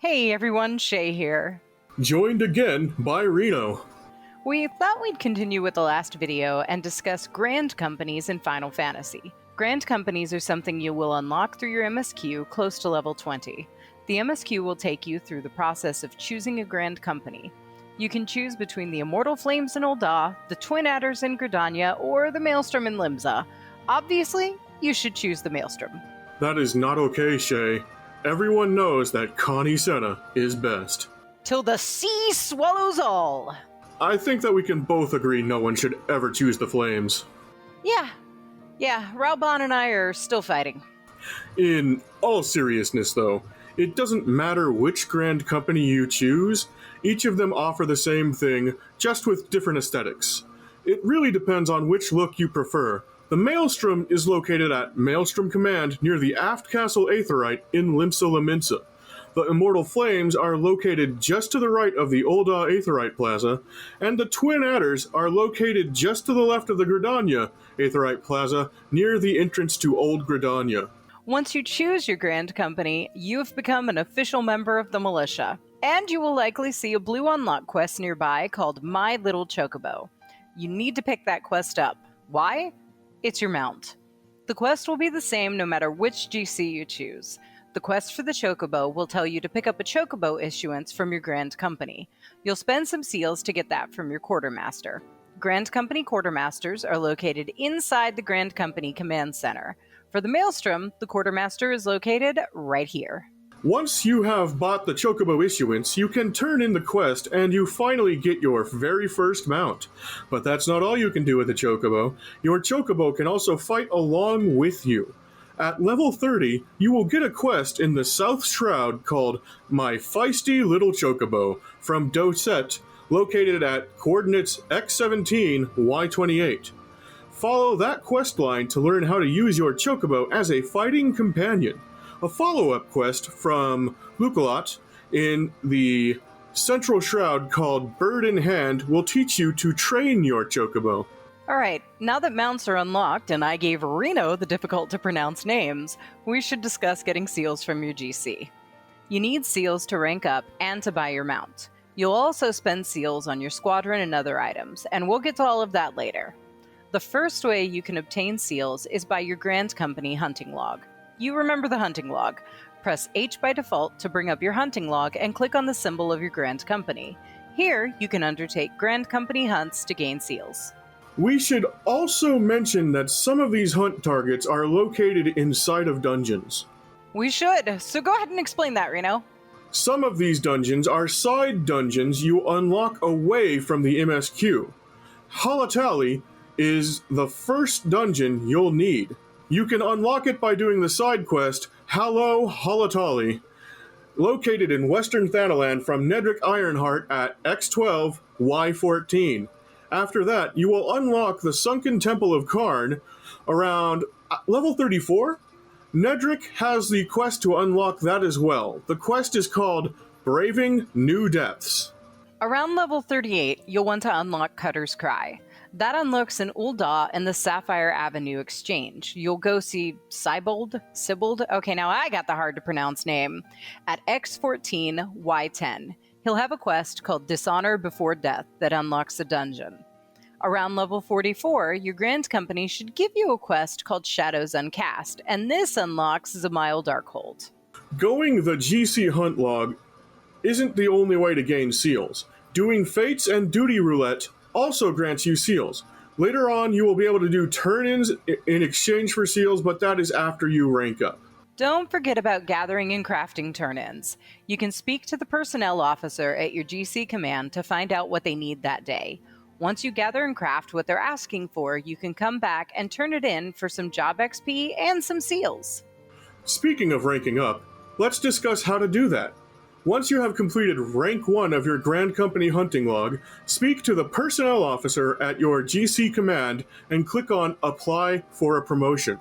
Hey everyone, Shae here. Joined again by Rino. We thought we'd continue with the last video and discuss Grand Companies in Final Fantasy. Grand Companies are something you will unlock through your MSQ close to level 20. The MSQ will take you through the process of choosing a Grand Company. You can choose between the Immortal Flames in Uldah, the Twin Adders in Gridania, or the Maelstrom in Limsa. Obviously, you should choose the Maelstrom. That is not okay, Shae. Everyone knows that Connie Senna is best. Till the sea swallows all! I think that we can both agree no one should ever choose the Flames. Yeah, Raubon and I are still fighting. In all seriousness, though, it doesn't matter which Grand Company you choose, each of them offer the same thing, just with different aesthetics. It really depends on which look you prefer. The Maelstrom is located at Maelstrom Command near the Aft Castle Aetheryte in Limsa Lominsa. The Immortal Flames are located just to the right of the Uldah Aetheryte Plaza, and the Twin Adders are located just to the left of the Gridania Aetheryte Plaza near the entrance to Old Gridania. Once you choose your Grand Company, you've become an official member of the militia, and you will likely see a blue unlock quest nearby called My Little Chocobo. You need to pick that quest up. Why? It's your mount. The quest will be the same no matter which GC you choose. The quest for the Chocobo will tell you to pick up a Chocobo issuance from your Grand Company. You'll spend some seals to get that from your Quartermaster. Grand Company Quartermasters are located inside the Grand Company Command Center. For the Maelstrom, the Quartermaster is located right here. Once you have bought the Chocobo issuance, you can turn in the quest and you finally get your very first mount. But that's not all you can do with the Chocobo. Your Chocobo can also fight along with you. At level 30, you will get a quest in the South Shroud called My Feisty Little Chocobo from Docette, located at coordinates X17, Y28. Follow that quest line to learn how to use your Chocobo as a fighting companion. A follow-up quest from Luculot in the Central Shroud called Bird in Hand will teach you to train your Chocobo. Alright, now that mounts are unlocked and I gave Rino the difficult-to-pronounce names, we should discuss getting seals from your GC. You need seals to rank up and to buy your mount. You'll also spend seals on your squadron and other items, and we'll get to all of that later. The first way you can obtain seals is by your Grand Company hunting log. You remember the hunting log. Press H by default to bring up your hunting log and click on the symbol of your Grand Company. Here, you can undertake Grand Company hunts to gain seals. We should also mention that some of these hunt targets are located inside of dungeons. We should, so go ahead and explain that, Rino. Some of these dungeons are side dungeons you unlock away from the MSQ. Halatali is the first dungeon you'll need. You can unlock it by doing the side quest, Hallo Halatali, located in Western Thanalan from Nedrick Ironheart at X12, Y14. After that, you will unlock the Sunken Temple of Karn around level 34. Nedrick has the quest to unlock that as well. The quest is called Braving New Depths. Around level 38, you'll want to unlock Cutter's Cry. That unlocks in Uldah and the Sapphire Avenue Exchange. You'll go see Sibold? Okay, now I got the hard-to-pronounce name. At X14, Y10. He'll have a quest called Dishonor Before Death that unlocks a dungeon. Around level 44, your Grand Company should give you a quest called Shadows Uncast, and this unlocks Dzemael Darkhold. Going the GC hunt log isn't the only way to gain seals. Doing Fates and Duty Roulette also grants you seals. Later on, you will be able to do turn-ins in exchange for seals, but that is after you rank up. Don't forget about gathering and crafting turn-ins. You can speak to the personnel officer at your GC command to find out what they need that day. Once you gather and craft what they're asking for, you can come back and turn it in for some job XP and some seals. Speaking of ranking up, let's discuss how to do that. Once you have completed rank 1 of your Grand Company hunting log, speak to the personnel officer at your GC command and click on Apply for a Promotion.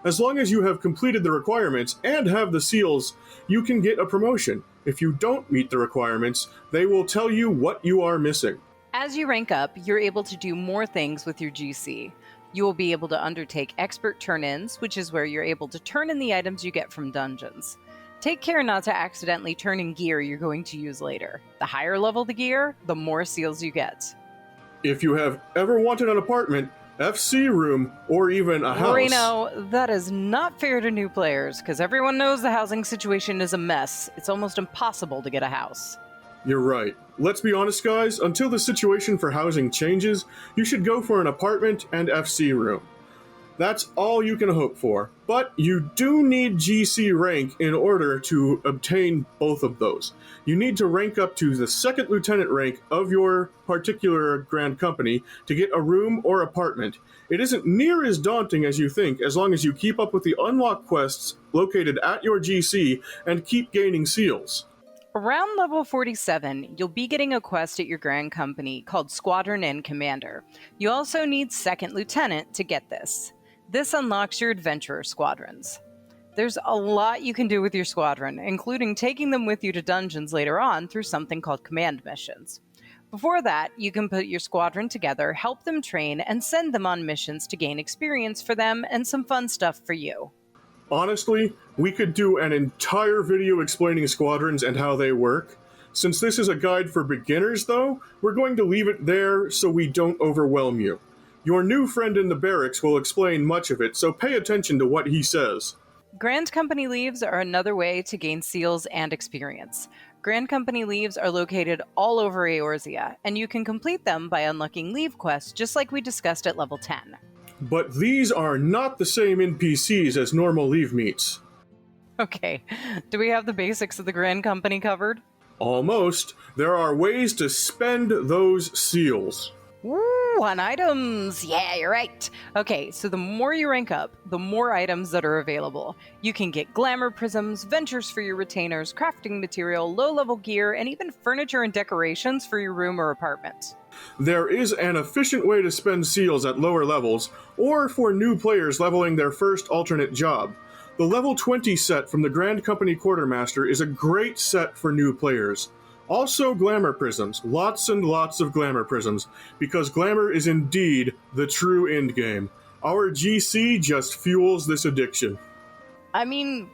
As long as you have completed the requirements and have the seals, you can get a promotion. If you don't meet the requirements, they will tell you what you are missing. As you rank up, you're able to do more things with your GC. You will be able to undertake expert turn-ins, which is where you're able to turn in the items you get from dungeons. Take care not to accidentally turn in gear you're going to use later. The higher level the gear, the more seals you get. If you have ever wanted an apartment, FC room, or even a house... Rino, that is not fair to new players, because everyone knows the housing situation is a mess. It's almost impossible to get a house. You're right. Let's be honest, guys, until the situation for housing changes, you should go for an apartment and FC room. That's all you can hope for. But you do need GC rank in order to obtain both of those. You need to rank up to the second lieutenant rank of your particular grand company to get a room or apartment. It isn't near as daunting as you think, as long as you keep up with the unlock quests located at your GC and keep gaining seals. Around level 47, you'll be getting a quest at your grand company called Squadron and Commander. You also need second lieutenant to get this. This unlocks your adventurer squadrons. There's a lot you can do with your squadron, including taking them with you to dungeons later on through something called command missions. Before that, you can put your squadron together, help them train, and send them on missions to gain experience for them and some fun stuff for you. Honestly, we could do an entire video explaining squadrons and how they work. Since this is a guide for beginners, though, we're going to leave it there so we don't overwhelm you. Your new friend in the barracks will explain much of it, so pay attention to what he says. Grand Company leves are another way to gain seals and experience. Grand Company leves are located all over Eorzea, and you can complete them by unlocking leave quests just like we discussed at level 10. But these are not the same NPCs as normal leve'metes. Okay, do we have the basics of the Grand Company covered? Almost. There are ways to spend those seals. Ooh, on items! Yeah, you're right. Okay, so the more you rank up, the more items that are available. You can get glamour prisms, ventures for your retainers, crafting material, low-level gear, and even furniture and decorations for your room or apartment. There is an efficient way to spend seals at lower levels, or for new players leveling their first alternate job. The level 20 set from the Grand Company Quartermaster is a great set for new players. Also glamour prisms, lots and lots of glamour prisms, because glamour is indeed the true endgame. Our GC just fuels this addiction. I mean,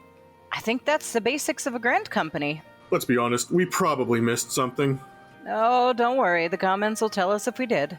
I think that's the basics of a Grand Company. Let's be honest, we probably missed something. Oh, don't worry, the comments will tell us if we did.